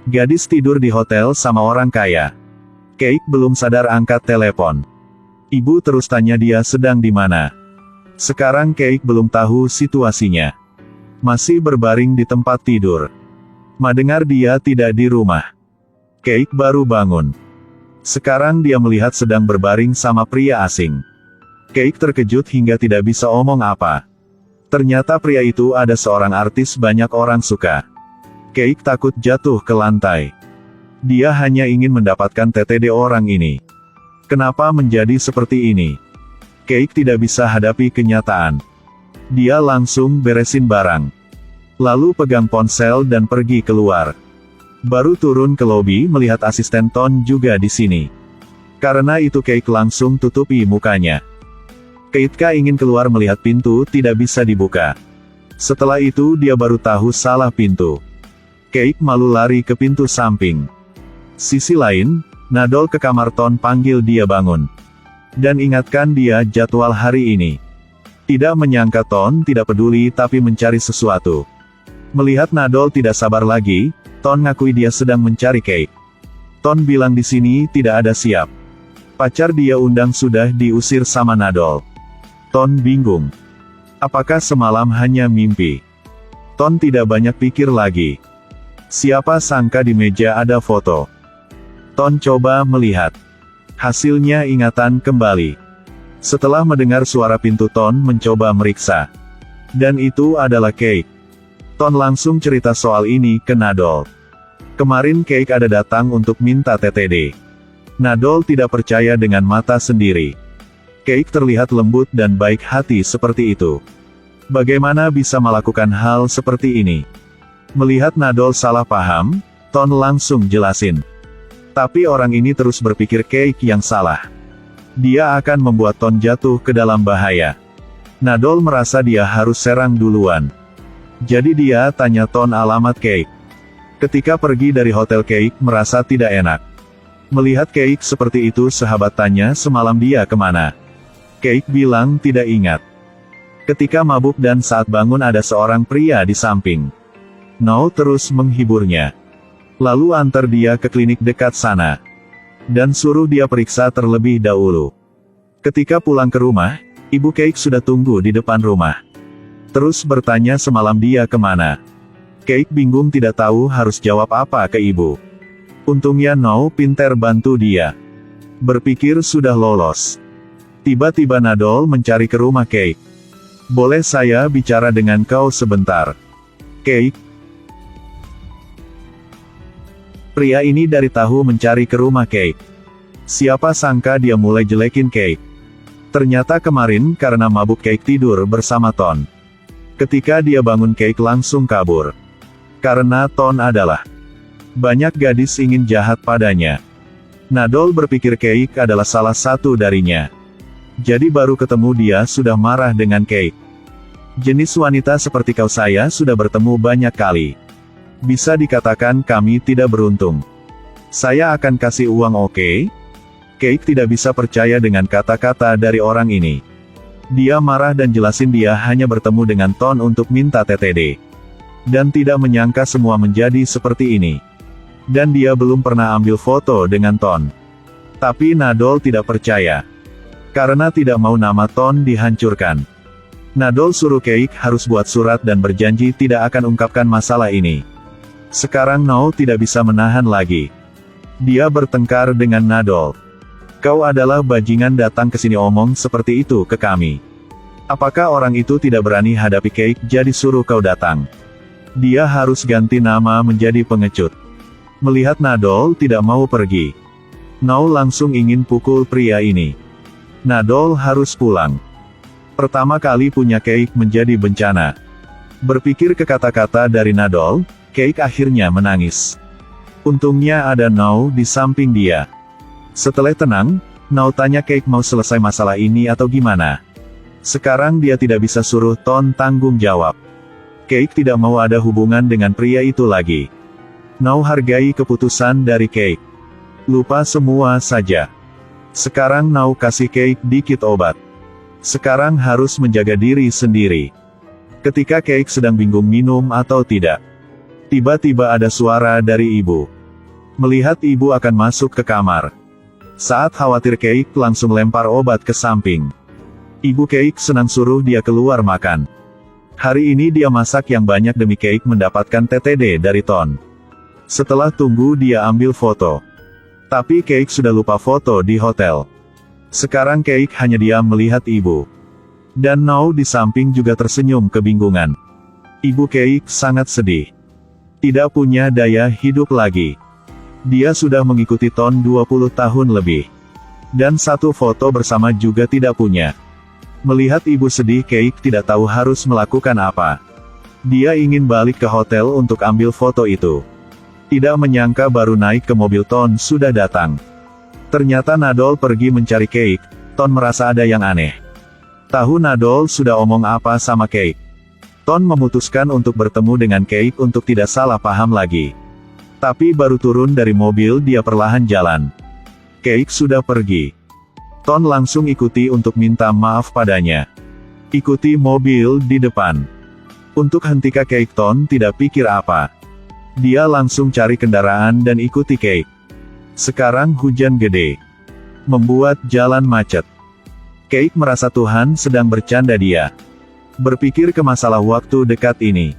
Gadis tidur di hotel sama orang kaya. Keik belum sadar angkat telepon. Ibu terus tanya dia sedang di mana. Sekarang Keik belum tahu situasinya. Masih berbaring di tempat tidur. Mendengar dia tidak di rumah. Keik baru bangun. Sekarang dia melihat sedang berbaring sama pria asing. Keik terkejut hingga tidak bisa omong apa. Ternyata pria itu ada seorang artis banyak orang suka. Keik takut jatuh ke lantai. Dia hanya ingin mendapatkan TTD orang ini. Kenapa menjadi seperti ini? Keik tidak bisa hadapi kenyataan. Dia langsung beresin barang. Lalu pegang ponsel dan pergi keluar. Baru turun ke lobi melihat asisten Ton juga di sini. Karena itu Keik langsung tutupi mukanya. Keika ingin keluar melihat pintu tidak bisa dibuka. Setelah itu dia baru tahu salah pintu. Keik malu lari ke pintu samping. Sisi lain, Nadol ke kamar Ton panggil dia bangun. Dan ingatkan dia jadwal hari ini. Tidak menyangka Ton tidak peduli tapi mencari sesuatu. Melihat Nadol tidak sabar lagi, Ton ngakui dia sedang mencari Keik. Ton bilang di sini tidak ada siap. Pacar dia undang sudah diusir sama Nadol. Ton bingung. Apakah semalam hanya mimpi? Ton tidak banyak pikir lagi. Siapa sangka di meja ada foto. Ton coba melihat. Hasilnya ingatan kembali. Setelah mendengar suara pintu Ton mencoba meriksa. Dan itu adalah Keik. Ton langsung cerita soal ini ke Nadol. Kemarin Keik ada datang untuk minta TTD. Nadol tidak percaya dengan mata sendiri. Keik terlihat lembut dan baik hati seperti itu. Bagaimana bisa melakukan hal seperti ini? Melihat Nadol salah paham, Ton langsung jelasin. Tapi orang ini terus berpikir Keik yang salah. Dia akan membuat Ton jatuh ke dalam bahaya. Nadol merasa dia harus serang duluan. Jadi dia tanya Ton alamat Keik. Ketika pergi dari hotel Keik merasa tidak enak. Melihat Keik seperti itu sahabat tanya semalam dia kemana. Keik bilang tidak ingat. Ketika mabuk dan saat bangun ada seorang pria di samping. Now terus menghiburnya. Lalu antar dia ke klinik dekat sana. Dan suruh dia periksa terlebih dahulu. Ketika pulang ke rumah, ibu Keik sudah tunggu di depan rumah. Terus bertanya semalam dia kemana. Keik bingung tidak tahu harus jawab apa ke ibu. Untungnya Now pintar bantu dia. Berpikir sudah lolos. Tiba-tiba Nadol mencari ke rumah Keik. Boleh saya bicara dengan kau sebentar? Keik. Pria ini dari tahu mencari ke rumah Keik. Siapa sangka dia mulai jelekin Keik. Ternyata kemarin karena mabuk Keik tidur bersama Ton. Ketika dia bangun Keik langsung kabur. Karena Ton adalah banyak gadis ingin jahat padanya. Nadol berpikir Keik adalah salah satu darinya. Jadi baru ketemu dia sudah marah dengan Keik. Jenis wanita seperti kau saya sudah bertemu banyak kali. Bisa dikatakan kami tidak beruntung. Saya akan kasih uang oke? Keik tidak bisa percaya dengan kata-kata dari orang ini. Dia marah dan jelasin dia hanya bertemu dengan Ton untuk minta TTD. Dan tidak menyangka semua menjadi seperti ini. Dan dia belum pernah ambil foto dengan Ton. Tapi Nadol tidak percaya. Karena tidak mau nama Ton dihancurkan. Nadol suruh Keik harus buat surat dan berjanji tidak akan ungkapkan masalah ini. Sekarang Now tidak bisa menahan lagi. Dia bertengkar dengan Nadol. Kau adalah bajingan datang ke sini omong seperti itu ke kami. Apakah orang itu tidak berani hadapi Keik jadi suruh kau datang? Dia harus ganti nama menjadi pengecut. Melihat Nadol tidak mau pergi. Now langsung ingin pukul pria ini. Nadol harus pulang. Pertama kali punya Keik menjadi bencana. Berpikir ke kata-kata dari Nadol, Keik akhirnya menangis. Untungnya ada Now di samping dia. Setelah tenang, Now tanya Keik mau selesai masalah ini atau gimana. Sekarang dia tidak bisa suruh Ton tanggung jawab. Keik tidak mau ada hubungan dengan pria itu lagi. Now hargai keputusan dari Keik. Lupa semua saja. Sekarang Now kasih Keik dikit obat. Sekarang harus menjaga diri sendiri. Ketika Keik sedang bingung minum atau tidak. Tiba-tiba ada suara dari ibu. Melihat ibu akan masuk ke kamar. Saat khawatir, Cake langsung lempar obat ke samping. Ibu Cake senang suruh dia keluar makan. Hari ini dia masak yang banyak demi Cake mendapatkan TTD dari Ton. Setelah tunggu, dia ambil foto. Tapi Cake sudah lupa foto di hotel. Sekarang Cake hanya diam melihat ibu. Dan Now di samping juga tersenyum kebingungan. Ibu Cake sangat sedih. Tidak punya daya hidup lagi. Dia sudah mengikuti Ton 20 tahun lebih. Dan satu foto bersama juga tidak punya. Melihat ibu sedih, Cake tidak tahu harus melakukan apa. Dia ingin balik ke hotel untuk ambil foto itu. Tidak menyangka baru naik ke mobil Ton sudah datang. Ternyata Nadol pergi mencari Cake. Ton merasa ada yang aneh. Tahu Nadol sudah omong apa sama Cake. Ton memutuskan untuk bertemu dengan Cake untuk tidak salah paham lagi. Tapi baru turun dari mobil dia perlahan jalan. Cake sudah pergi. Ton langsung ikuti untuk minta maaf padanya. Ikuti mobil di depan. Untuk hentikan Cake, Ton tidak pikir apa. Dia langsung cari kendaraan dan ikuti Cake. Sekarang hujan gede. Membuat jalan macet. Cake merasa Tuhan sedang bercanda dia. Berpikir ke masalah waktu dekat ini.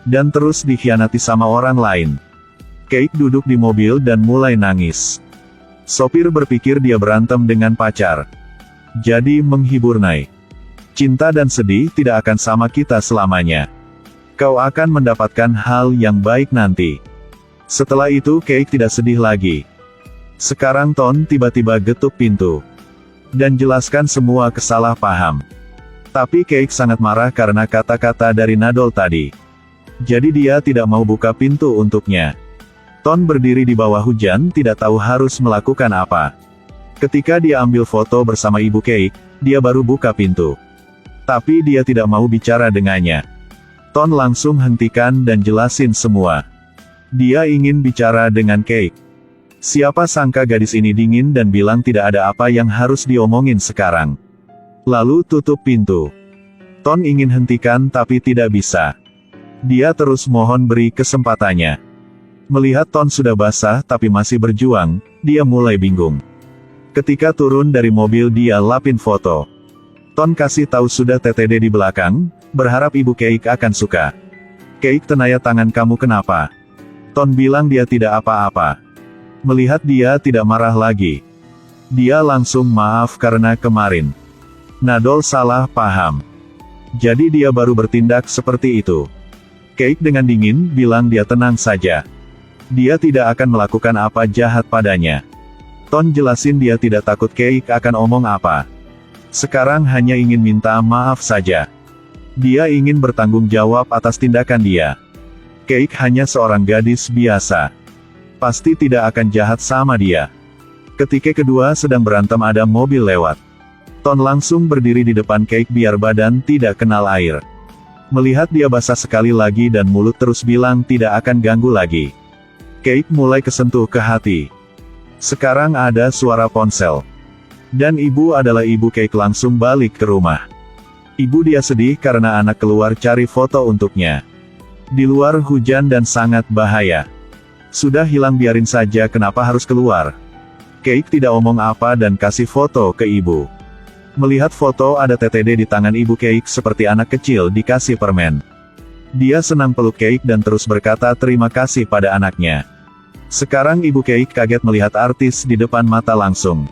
Dan terus dikhianati sama orang lain. Cake duduk di mobil dan mulai nangis. Sopir berpikir dia berantem dengan pacar. Jadi menghibur Nay. Cinta dan sedih tidak akan sama kita selamanya. Kau akan mendapatkan hal yang baik nanti. Setelah itu Cake tidak sedih lagi. Sekarang Ton tiba-tiba getuk pintu. Dan jelaskan semua kesalahpaham. Tapi Cake sangat marah karena kata-kata dari Nadol tadi. Jadi dia tidak mau buka pintu untuknya. Ton berdiri di bawah hujan tidak tahu harus melakukan apa. Ketika dia ambil foto bersama ibu Cake, dia baru buka pintu. Tapi dia tidak mau bicara dengannya. Ton langsung hentikan dan jelasin semua. Dia ingin bicara dengan Cake. Siapa sangka gadis ini dingin dan bilang tidak ada apa yang harus diomongin sekarang. Lalu tutup pintu. Ton ingin hentikan tapi tidak bisa. Dia terus mohon beri kesempatannya. Melihat Ton sudah basah tapi masih berjuang, dia mulai bingung. Ketika turun dari mobil dia lapin foto. Ton kasih tahu sudah TTD di belakang, berharap ibu Cake akan suka. Cake, tenaya tangan kamu kenapa? Ton bilang dia tidak apa-apa. Melihat dia tidak marah lagi. Dia langsung maaf karena kemarin. Nadol salah paham. Jadi dia baru bertindak seperti itu. Cake dengan dingin bilang dia tenang saja. Dia tidak akan melakukan apa jahat padanya. Ton jelasin dia tidak takut Cake akan omong apa. Sekarang hanya ingin minta maaf saja. Dia ingin bertanggung jawab atas tindakan dia. Cake hanya seorang gadis biasa. Pasti tidak akan jahat sama dia. Ketika kedua sedang berantem ada mobil lewat. Ton langsung berdiri di depan Cake biar badan tidak kenal air. Melihat dia basah sekali lagi dan mulut terus bilang tidak akan ganggu lagi. Cake mulai kesentuh ke hati. Sekarang ada suara ponsel. Dan ibu adalah ibu Cake langsung balik ke rumah. Ibu dia sedih karena anak keluar cari foto untuknya. Di luar hujan dan sangat bahaya. Sudah hilang biarin saja kenapa harus keluar. Cake tidak omong apa dan kasih foto ke ibu. Melihat foto ada TTD di tangan ibu Cake seperti anak kecil dikasih permen. Dia senang peluk Cake dan terus berkata terima kasih pada anaknya. Sekarang ibu Cake kaget melihat artis di depan mata langsung.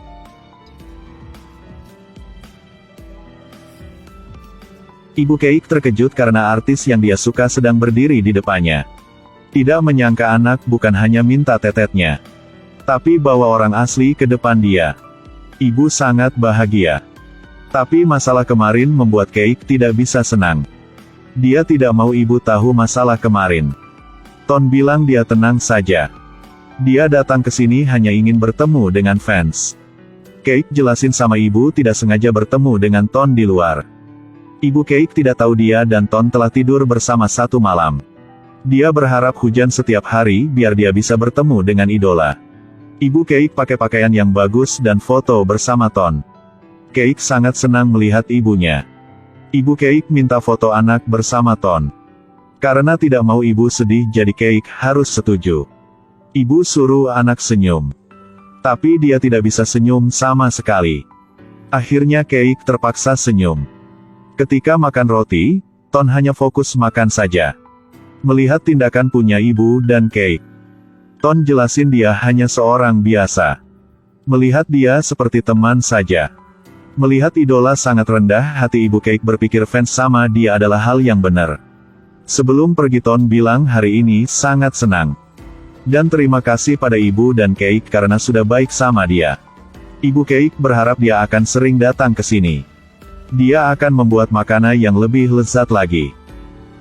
Ibu Cake terkejut karena artis yang dia suka sedang berdiri di depannya. Tidak menyangka anak bukan hanya minta tetetnya, tapi bawa orang asli ke depan dia. Ibu sangat bahagia. Tapi masalah kemarin membuat Cake tidak bisa senang. Dia tidak mau ibu tahu masalah kemarin. Ton bilang dia tenang saja. Dia datang ke sini hanya ingin bertemu dengan fans. Cake jelasin sama ibu tidak sengaja bertemu dengan Ton di luar. Ibu Cake tidak tahu dia dan Ton telah tidur bersama satu malam. Dia berharap hujan setiap hari biar dia bisa bertemu dengan idola. Ibu Cake pakai pakaian yang bagus dan foto bersama Ton. Cake sangat senang melihat ibunya. Ibu Cake minta foto anak bersama Ton. Karena tidak mau ibu sedih jadi Cake harus setuju. Ibu suruh anak senyum. Tapi dia tidak bisa senyum sama sekali. Akhirnya Cake terpaksa senyum. Ketika makan roti, Ton hanya fokus makan saja. Melihat tindakan punya ibu dan Cake, Ton jelasin dia hanya seorang biasa. Melihat dia seperti teman saja. Melihat idola sangat rendah hati ibu Cake berpikir fans sama dia adalah hal yang benar. Sebelum pergi Ton bilang hari ini sangat senang. Dan terima kasih pada ibu dan Cake karena sudah baik sama dia. Ibu Cake berharap dia akan sering datang ke sini. Dia akan membuat makanan yang lebih lezat lagi.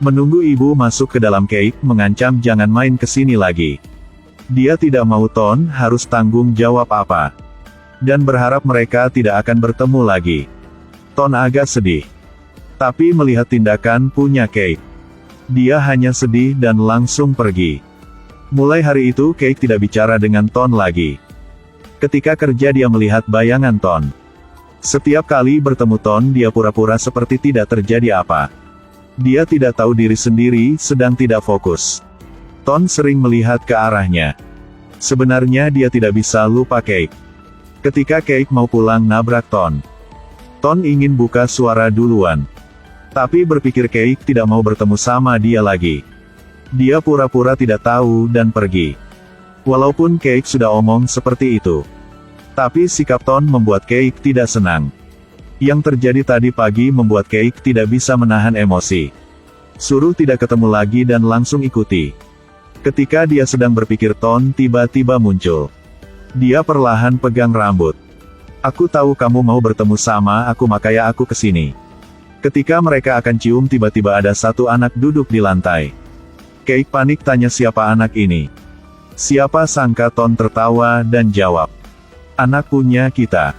Menunggu ibu masuk ke dalam Cake mengancam jangan main ke sini lagi. Dia tidak mau Ton harus tanggung jawab apa. Dan berharap mereka tidak akan bertemu lagi. Ton agak sedih. Tapi melihat tindakan punya Cake, dia hanya sedih dan langsung pergi. Mulai hari itu Cake tidak bicara dengan Ton lagi. Ketika kerja dia melihat bayangan Ton. Setiap kali bertemu Ton dia pura-pura seperti tidak terjadi apa. Dia tidak tahu diri sendiri sedang tidak fokus. Ton sering melihat ke arahnya. Sebenarnya dia tidak bisa lupa Cake. Ketika Cake mau pulang nabrak Ton. Ton ingin buka suara duluan. Tapi berpikir Cake tidak mau bertemu sama dia lagi. Dia pura-pura tidak tahu dan pergi. Walaupun Cake sudah omong seperti itu. Tapi sikap Ton membuat Cake tidak senang. Yang terjadi tadi pagi membuat Cake tidak bisa menahan emosi. Suruh tidak ketemu lagi dan langsung ikuti. Ketika dia sedang berpikir Ton tiba-tiba muncul. Dia perlahan pegang rambut. Aku tahu kamu mau bertemu sama aku makanya aku kesini. Ketika mereka akan cium tiba-tiba ada satu anak duduk di lantai. Cake panik tanya siapa anak ini. Siapa sangka Ton tertawa dan jawab. Anak punya kita.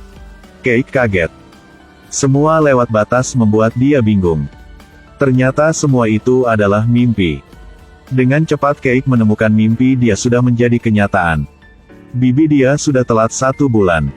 Cake kaget. Semua lewat batas membuat dia bingung. Ternyata semua itu adalah mimpi. Dengan cepat Cake menemukan mimpi dia sudah menjadi kenyataan. Bibi dia sudah telat 1 bulan.